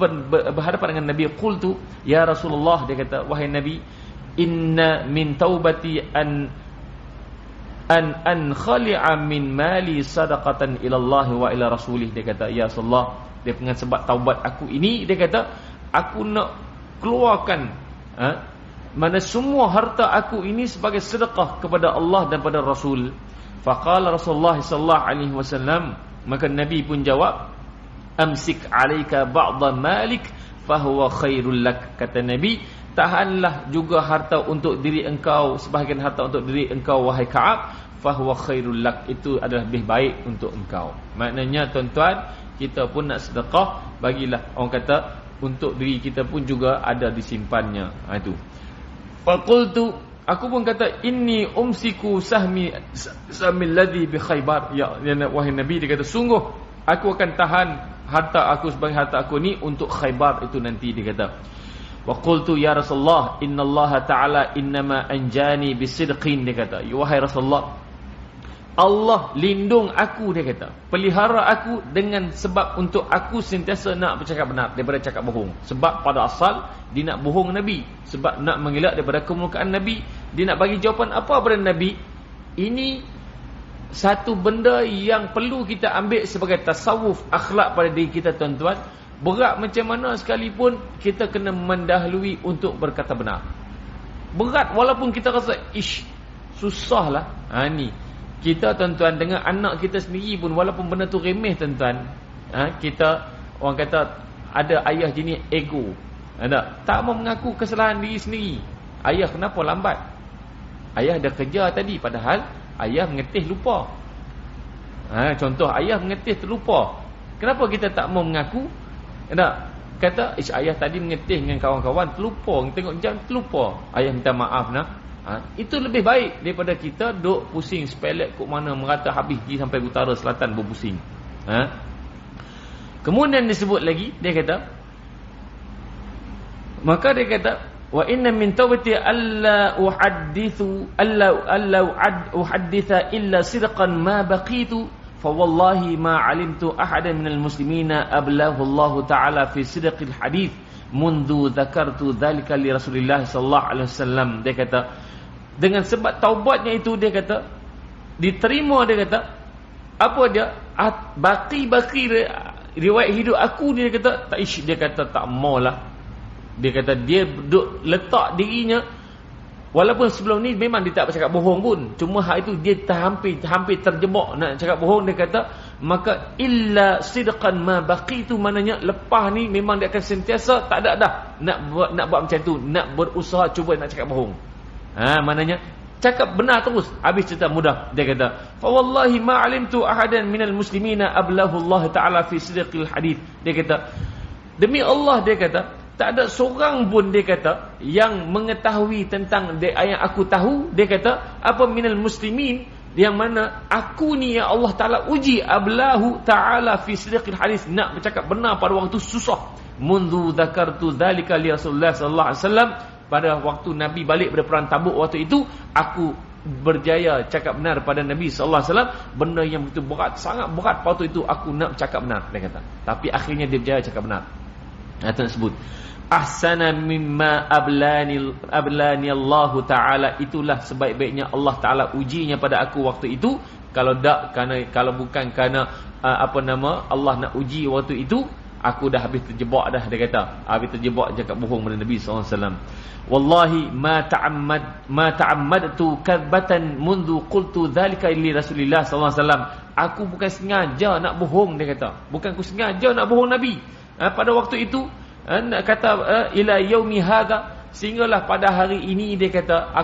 berhadapan dengan Nabi, qultu ya Rasulullah, dia kata wahai Nabi, inna min taubati an khali'a min mali sadaqatan ila Allah wa ila rasulih. Dia kata ya Rasulullah, dia dengan sebab taubat aku ini, dia kata aku nak keluarkan mana semua harta aku ini sebagai sedekah kepada Allah dan pada Rasul. Faqala Rasulullah sallallahu alaihi wasallam, maka Nabi pun jawab, amsik alaika ba'dha malik fahuwa khairul lak. Kata Nabi, tahanlah juga harta untuk diri engkau, sebahagian harta untuk diri engkau wahai Ka'ab, fahuwa khairul lak, itu adalah lebih baik untuk engkau. Maknanya tuan-tuan, kita pun nak sedekah, bagilah, orang kata untuk diri kita pun juga ada disimpannya. Itu. Faqultu, aku pun kata, inni umsiku sahmi alladhi bi Khaybar. Ya wahai Nabi, dia kata sungguh aku akan tahan harta aku sebagai harta aku ni untuk Khaybar itu nanti, dia kata. Wa qultu ya Rasulullah, innallaha ta'ala innama anjani bisidqin. Dia kata, wahai Rasulullah, Allah lindung aku, dia kata, pelihara aku dengan sebab untuk aku sentiasa nak bercakap benar daripada cakap bohong. Sebab pada asal dia nak bohong Nabi, sebab nak mengelak daripada kemurkaan Nabi. Dia nak bagi jawapan apa pada Nabi. Ini satu benda yang perlu kita ambil sebagai tasawuf akhlak pada diri kita, tuan-tuan. Berat macam mana sekalipun, kita kena mendahului untuk berkata benar. Berat walaupun kita rasa susahlah. Ni kita, tuan-tuan, dengan anak kita sendiri pun, walaupun benda tu remeh, tuan-tuan, kita, orang kata ada ayah jenis ego, tak mau mengaku kesalahan diri sendiri. Ayah kenapa lambat? Ayah dah kerja tadi, padahal ayah mengetih lupa. Contoh, ayah mengetih terlupa. Kenapa kita tak mau mengaku? Kata ayah tadi mengetih dengan kawan-kawan terlupa, tengok jam terlupa, ayah minta maaf nak. Itu lebih baik daripada kita duk pusing sepelek kok mana merata habis pergi sampai utara selatan berpusing. Kemudian disebut lagi, dia kata, maka dia kata, wa inna min tawbati alla uhadditha illa sidqan ma baqitu fa wallahi ma alimtu ahadan minal muslimina ablahu Allah taala fi sidqil hadith mundu dzakartu dzalika li Rasulillah sallallahu alaihi wasallam. Dia kata, dengan sebab taubatnya itu, dia kata diterima. Dia kata apa dia, baki riwayat hidup aku, dia kata dia kata tak maulah. Dia kata dia duk letak dirinya, walaupun sebelum ni memang dia tak bercakap bohong pun, cuma hal itu dia hampir terjebak nak cakap bohong. Dia kata maka illa sidqan ma baqitu, maknanya lepas ni memang dia akan sentiasa tak ada dah nak buat macam tu, nak berusaha cuba nak cakap bohong. Maknanya cakap benar terus. Habis cerita mudah, dia kata fa wallahi ma alimtu ahadan minal muslimina ablahu Allah taala fi sidqil hadith. Dia kata demi Allah, dia kata tak ada seorang pun, dia kata, yang mengetahui tentang yang aku tahu. Dia kata apa minal muslimin, yang mana aku ni ya Allah Taala uji ablahu taala fi sidqil hadis, nak bercakap benar pada waktu susah. Mundu dzakartu dzalika li Rasulullah sallallahu alaihi wasallam, pada waktu Nabi balik dari perang Tabuk waktu itu, aku berjaya cakap benar pada Nabi sallallahu alaihi wasallam. Benda yang begitu berat, sangat berat waktu itu aku nak cakap benar, dia kata. Tapi akhirnya dia berjaya cakap benar. Tersebut ahsana mimma ablani Allah Ta'ala, itulah sebaik-baiknya Allah Ta'ala ujinya pada aku waktu itu. Kalau bukan kerana Allah nak uji waktu itu, aku dah habis terjebak dah, dia kata. Habis terjebak cakap bohong pada Nabi SAW. Wallahi ma ta'ammadtu kadbatan mundu qultu dhalika li Rasulillah SAW. Aku bukan sengaja nak bohong, dia kata. Bukan aku sengaja nak bohong Nabi pada waktu itu, kata ila yaumi hadha, sehinggalah pada hari ini, dia kata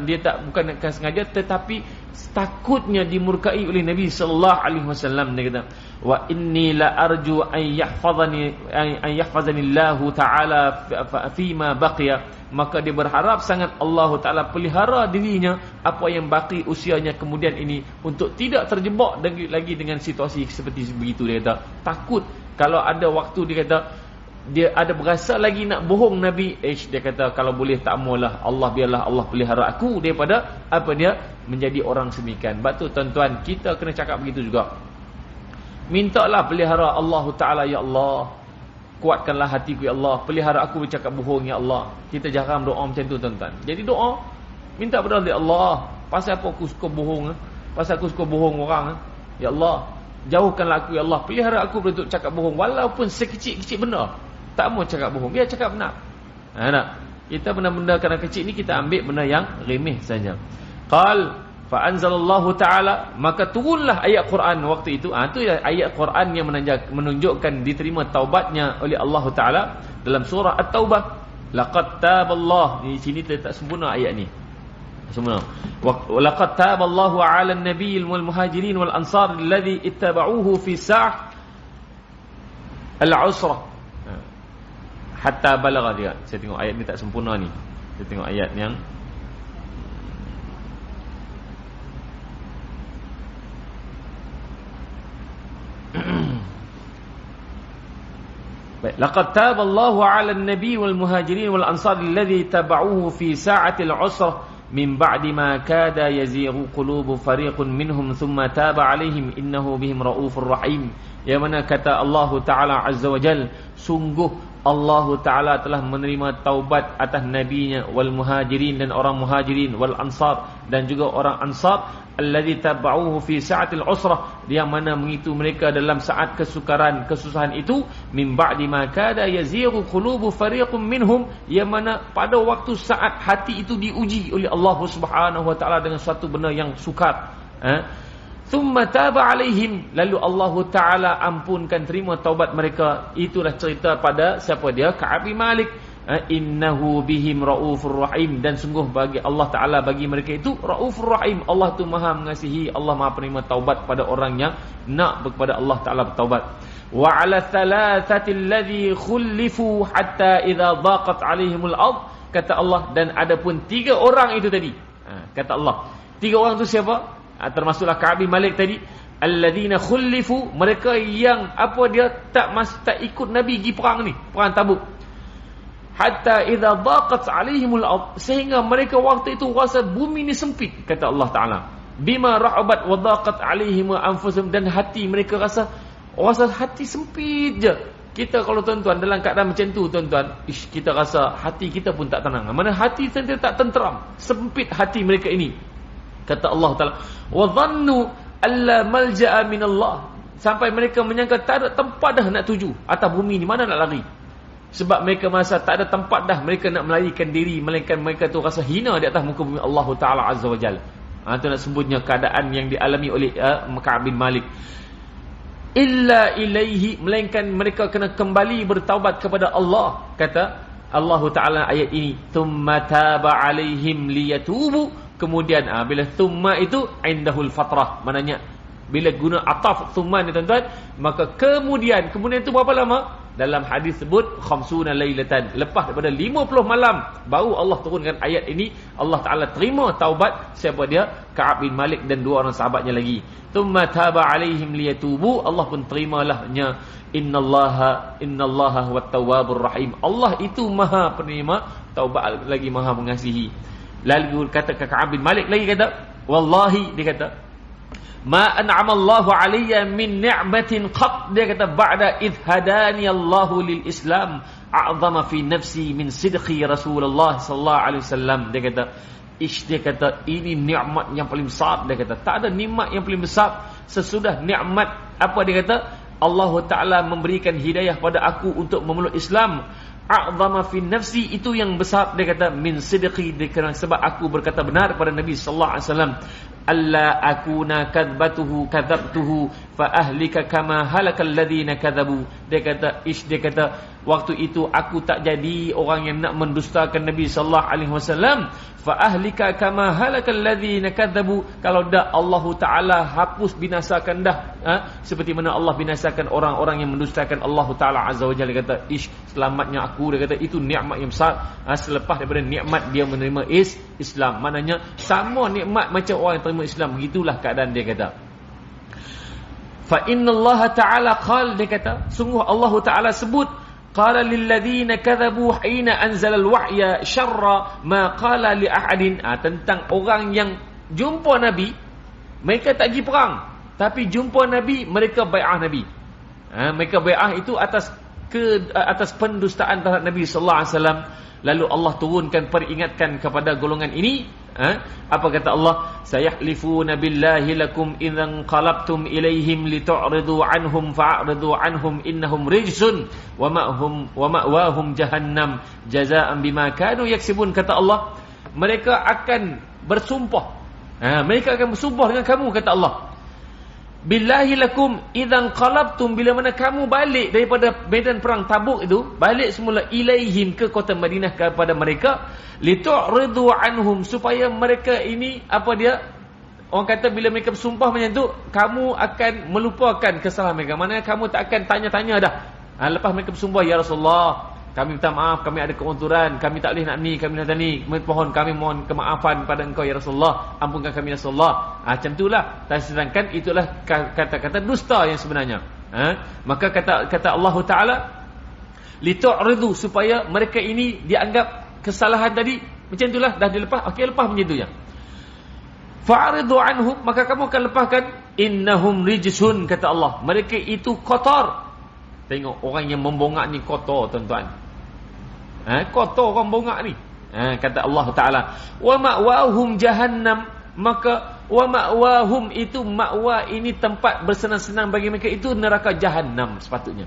dia tak bukan nak sengaja, tetapi takutnya dimurkai oleh Nabi sallallahu alaihi wasallam. Dia kata wa inni la arju an yahfazani Allah taala fi ma baqiya, maka dia berharap sangat Allah Taala pelihara dirinya apa yang baki usianya kemudian ini, untuk tidak terjebak lagi dengan situasi seperti begitu. Dia kata takut kalau ada waktu, dia kata dia ada berasa lagi nak bohong Nabi, dia kata kalau boleh tak maulah, biarlah Allah pelihara aku daripada menjadi orang semikian. Sebab tu tuan-tuan, kita kena cakap begitu juga. Mintalah pelihara Allah Ta'ala, ya Allah, kuatkanlah hatiku ya Allah, pelihara aku bercakap bohong ya Allah. Kita jarang doa macam tu tuan-tuan. Jadi doa minta pada Allah, pasal apa aku suka bohong, pasal aku suka bohong orang, ya Allah jauhkanlah aku ya Allah, pelihara aku untuk cakap bohong, walaupun sekecil-kecil benda. Tak mau cakap bohong, biar cakap benar. Kita benda-benda kerana kecil ni kita ambil benda yang remeh saja. Qal fa anzalallahu ta'ala, maka turunlah ayat Quran waktu itu. Itu ayat Quran yang menunjukkan diterima taubatnya oleh Allah Ta'ala dalam surah At-Taubah. Laqad taballah, di sini tak sempurna ayat ni. Sempurna. Wa laqad taballahu 'ala an-nabiyil wal muhajirin wal ansar alladhi ittaba'uhu fi sa'ah al-'usrah hatta balagha. Dia saya tengok ayat ni tak sempurna ni. Saya tengok ayat yang baik. Laqad taballahu 'ala an-nabi wal muhajirin wal ansar alladhi tabauhu fi sa'atil 'usrah min ba'di ma kada yazighu qulubu fariqun minhum thumma taba 'alaihim innahu bihim raufur rahim. Yang mana kata Allah Ta'ala Azza wa Jal, sungguh Allah Ta'ala telah menerima taubat atas nabinya wal muhajirin, dan orang muhajirin, wal ansar, dan juga orang ansar, alladzi tabauhu fi sa'atil usrah, yang mana mengitu mereka dalam saat kesukaran, kesusahan itu, min ba'di ma kada yazighu qulubu fariqum minhum, yang mana pada waktu saat hati itu diuji oleh Allah Subhanahu wa Ta'ala dengan suatu benda yang sukar. Thumma taba alaihim, lalu Allah Ta'ala ampunkan, terima taubat mereka. Itulah cerita pada siapa dia? Ka'ab bin Malik. Innahu bihim raufur rahim, dan sungguh bagi Allah Ta'ala bagi mereka itu raufur rahim. Allah tu maha mengasihi, Allah maha penerima taubat pada orang yang nak kepada Allah Ta'ala bertaubat. Wa ala thalathati alladhi khulifu hatta idza daqat alaihimul ard, kata Allah, dan ada pun 3 orang itu tadi. Kata Allah, 3 orang tu siapa? Termasuklah Ka'ab bin Malik tadi. Alladzina khulifu, mereka yang tak ikut Nabi pergi perang ni, perang Tabuk. Hatta idza daqat alaihimul ard, sehingga mereka waktu itu rasa bumi ni sempit, kata Allah Ta'ala. Bima rahabat wa daqat alaihim anfusuhum, dan hati mereka rasa hati sempit je. Kita kalau tuan-tuan dalam keadaan macam tu tuan-tuan, kita rasa hati kita pun tak tenang. Mana hati sentiasa tak tenteram, sempit hati mereka ini. Kata Allah Ta'ala, wa dhannu alla malja'a min Allah, sampai mereka menyangka tak ada tempat dah nak tuju atas bumi ni, mana nak lari. Sebab mereka merasa tak ada tempat dah mereka nak melarikan diri, melainkan mereka tu rasa hina di atas muka bumi Allah Ta'ala Azza wa Jalla. Itu nak sebutnya keadaan yang dialami oleh Ka'ab bin Malik. Illa ilaihi, melainkan mereka kena kembali bertaubat kepada Allah. Kata Allah Ta'ala ayat ini, thumma taba alaihim liyatubu. Kemudian bila thumma itu indahul fatrah, maknanya bila guna ataf thumma ni tuan-tuan, maka kemudian itu berapa lama? Dalam hadis sebut khamsuna lailatan, lepas daripada 50 malam baru Allah turunkan ayat ini. Allah Ta'ala terima taubat siapa dia? Ka'ab bin Malik dan dua orang sahabatnya lagi. Thumma taba alaihim liyatubu, Allah pun terimalahnya. Innallaha huwat tawwabur rahim, Allah itu maha penerima taubat lagi maha mengasihi. Lalu kata Ka'ab bin Malik lagi kata, wallahi, dia kata, ma an'ama Allahu alayya min ni'matin qat, dia kata, ba'da idh hadani Allahu lil Islam a'zama fi nafsi min sidqi Rasulullah sallallahu alaihi wasallam. Dia kata ini nikmat yang paling besar. Dia kata tak ada nikmat yang paling besar sesudah nikmat apa? Dia kata Allah Ta'ala memberikan hidayah pada aku untuk memeluk Islam. A'zama fi nafsi, itu yang besar. Dia kata min sidqi, sebab aku berkata benar pada Nabi sallallahu alaihi wasallam. Alla akuna kadzabtuhu fa ahlika kama halakal ladzina kadzabu. Dia kata waktu itu aku tak jadi orang yang nak mendustakan Nabi sallallahu alaihi wasallam. Fa ahlika kama halakal ladzina kadzabu, kalau dah Allah Taala hapus binasakan dah seperti mana Allah binasakan orang-orang yang mendustakan Allah Taala azza wajalla. Dia kata selamatnya aku. Dia kata itu nikmat yang besar selepas daripada nikmat dia menerima Islam. Maknanya sama nikmat macam orang yang terima Islam, begitulah keadaan dia kata. Fa innallaha ta'ala qala, dia kata sungguh Allah Ta'ala sebut, qala lil ladzina kadzabu hina anzala al wahya syarra ma qala li ahadin, tentang orang yang jumpa Nabi, mereka tak pergi perang, tapi jumpa Nabi mereka bai'ah Nabi. Mereka bai'ah itu atas pendustaan terhadap Nabi sallallahu alaihi wasallam. Lalu Allah turunkan peringatkan kepada golongan ini. Apa kata Allah? Sayahlifuna billahi lakum idzan qalabtum ilaihim litu'ridu anhum fa'ridu anhum innahum rijsun wa ma'wahum jahannam jazaa'an bima kanu yaksibun. Kata Allah, mereka akan bersumpah. Mereka akan bersumpah dengan kamu, kata Allah. Billahi lakum idzan qalabtum, bila mana kamu balik daripada medan perang Tabuk itu, balik semula ilaihim ke kota Madinah kepada mereka, litu'ridu anhum, supaya mereka ini apa dia? Orang kata bila mereka bersumpah macam tu, kamu akan melupakan kesalahan mereka. Maknanya kamu tak akan tanya-tanya dah. Lepas mereka bersumpah, ya Rasulullah, kami minta maaf, kami ada keunturan, kami tak boleh nak ni, kami nak ni, kami mohon kemaafan pada engkau ya Rasulullah, ampunkan kami ya Rasulullah. Macam itulah. Sedangkan itulah kata-kata dusta yang sebenarnya. Maka kata Allah Ta'ala, litu'ridu, supaya mereka ini dianggap kesalahan tadi macam itulah, dah dilepas. Okey, lepas macam itunya. Fa'ridu anhum, maka kamu akan lepaskan. Innahum rijsun, kata Allah, mereka itu kotor. Tengok orang yang membongak ni kotor, tuan-tuan. Kotor orang bongak ni. Kata Allah Ta'ala, wa ma'wahum jahannam, maka wa ma'wahum itu, ma'wa ini tempat bersenang-senang bagi mereka, itu neraka jahannam sepatutnya.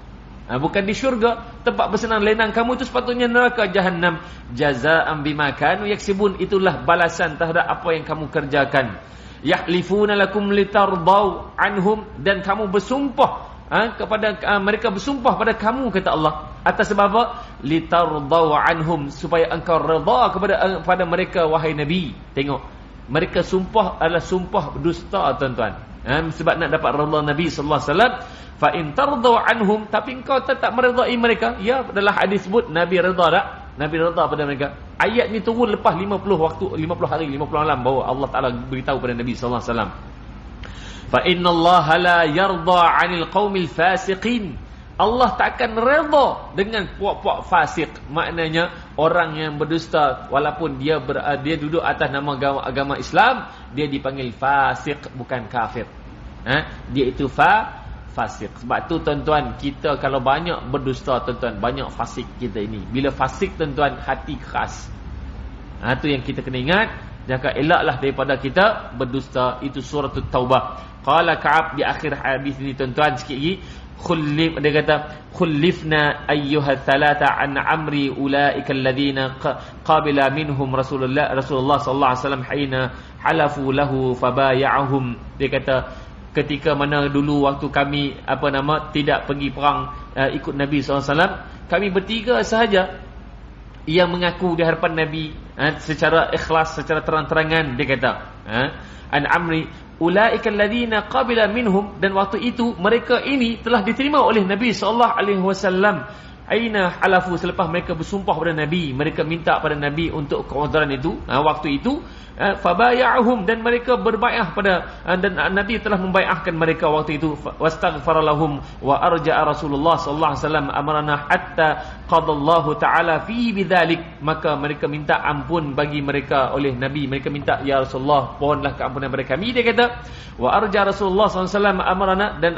Bukan di syurga, tempat bersenang lenang kamu itu sepatutnya neraka jahannam. Jazaa'an bima kanu yaksibun, itulah balasan terhadap apa yang kamu kerjakan. Yahlifuna lakum litardau anhum, dan kamu bersumpah kepada mereka, bersumpah pada kamu, kata Allah, atas sebab apa? Litardau anhum, supaya engkau redha kepada mereka, wahai Nabi. Tengok, mereka sumpah adalah sumpah dusta, tuan-tuan. Sebab nak dapat redha Nabi sallallahu alaihi wasallam. Fa in tardau anhum, tapi engkau tetap meredai mereka. Ya, adalah hadis sebut Nabi redha tak? Nabi redha pada mereka. Ayat ni turun lepas 50 hari, 50 malam bahawa Allah Ta'ala beritahu pada Nabi sallallahu alaihi wasallam. Fa innallaha la yarda 'anil qaumil fasiqin. Allah tak akan redha dengan puak-puak fasik. Maknanya orang yang berdusta, walaupun dia duduk atas nama agama Islam, dia dipanggil fasik, bukan kafir. Dia itu fasik. Sebab tu tuan-tuan, kita kalau banyak berdusta, tuan-tuan, banyak fasik kita ini. Bila fasik, tuan-tuan, hati keras. Tu yang kita kena ingat. Jangan elaklah daripada kita berdusta. Itu surah Taubah. Qala Ka'ab di akhir hadis ini tuan-tuan sikit lagi, dia kata khullifna ayyuha thalatha an amri ulaika alladhina qabila minhum Rasulullah sallallahu alaihi wasallam hina halafu lahu fabaya'ahum. Dia kata ketika mana dulu waktu kami tidak pergi perang ikut Nabi SAW, kami bertiga sahaja yang mengaku di hadapan Nabi secara ikhlas, secara terang-terangan. Dia kata an amri ulaika alladhina qabila minhum, dan waktu itu mereka ini telah diterima oleh Nabi SAW. Aina halafu, selepas mereka bersumpah pada Nabi, mereka minta pada Nabi untuk keudran itu, waktu itu fabaya'ahum, dan mereka berbai'ah pada dan Nabi telah membai'ahkan mereka waktu itu. Wastaghfara lahum wa arja'a Rasulullah sallallahu alaihi wasallam amarna hatta qadallahu ta'ala fi bidzalik, maka mereka minta ampun bagi mereka oleh Nabi. Mereka minta, ya Rasulullah, pohonlah keampunan kepada kami. Dia kata wa arja'a Rasulullah sallallahu alaihi wasallam amarna, dan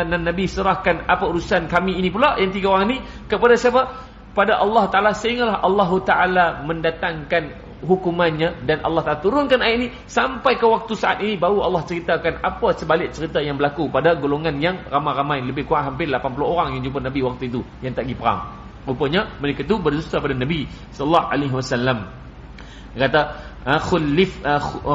dan Nabi serahkan apa urusan kami ini pula, yang tiga orang ni, kepada siapa? Pada Allah Ta'ala, sehinggalah Allah Ta'ala mendatangkan hukumannya, dan Allah Ta'ala turunkan ayat ini. Sampai ke waktu saat ini baru Allah ceritakan apa sebalik cerita yang berlaku pada golongan yang ramai-ramai, lebih kurang hampir 80 orang yang jumpa Nabi waktu itu, yang tak pergi perang. Rupanya mereka itu berdusta pada Nabi sallallahu alaihi wasallam. Dia kata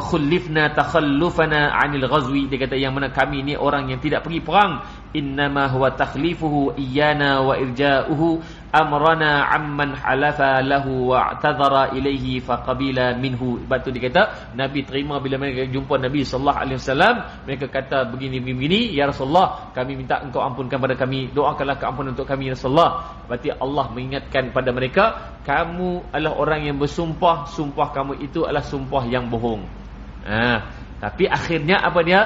khullifna takhallufana 'anil ghazwi. Dia kata yang mana kami ni orang yang tidak pergi perang, innama huwa takhlifuhu iyana wa irja'uhu amrana amman halafa lahu wa i'tadhara ilaihi faqabila minhu. Sebab tu dia kata Nabi terima bila mereka jumpa Nabi sallallahu alaihi wasallam, mereka kata begini, ya Rasulullah, kami minta engkau ampunkan pada kami, doakanlah keampunan untuk kami ya Rasulullah. Berarti Allah mengingatkan pada mereka, kamu adalah orang yang bersumpah, sumpah kamu itu adalah sumpah yang bohong. Tapi akhirnya apa dia?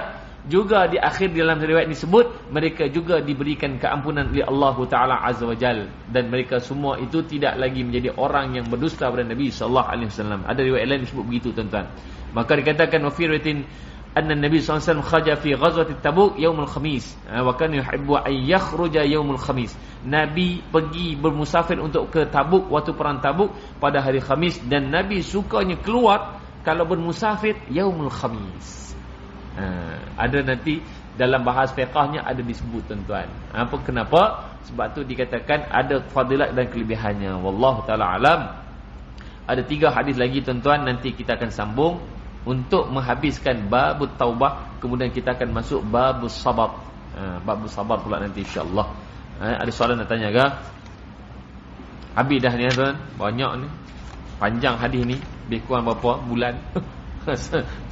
Juga di akhir dalam riwayat disebut mereka juga diberikan keampunan oleh Allah Ta'ala Azza wa Jal, dan mereka semua itu tidak lagi menjadi orang yang berdusta pada Nabi sallallahu alaihi wasallam. Ada riwayat lain disebut begitu tuan-tuan. Maka dikatakan wa fi riwayatin anna Nabi sallallahu alaihi wasallam kharaja fi ghazwati Tabuk yaumul khamis wa kana yuhibbu an yakhruja yaumul khamis. Nabi pergi bermusafir untuk ke Tabuk waktu perang Tabuk pada hari Khamis, dan Nabi sukanya keluar kalau bermusafir yaumul khamis. Ada nanti dalam bahas fiqahnya ada disebut tuan-tuan. Kenapa? Sebab tu dikatakan ada fadilat dan kelebihannya. Wallahu taala alam. Ada 3 hadis lagi tuan-tuan, nanti kita akan sambung untuk menghabiskan babut taubah, kemudian kita akan masuk babus sabar. Babus sabar pula nanti insya-Allah. Ada soalan nak tanya ke? Habis dah ni tuan. Banyak ni. Panjang hadis ni. Lebih kurang berapa bulan?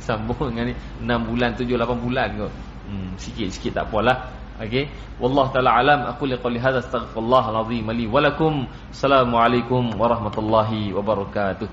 Sambung dengan ni 6 bulan, 7, 8 bulan kot. Sikit-sikit tak apalah. Okey. Wallahu taala alam. Aku liqali hadza astaghfirullahal azim li wa lakum. Assalamualaikum warahmatullahi wabarakatuh.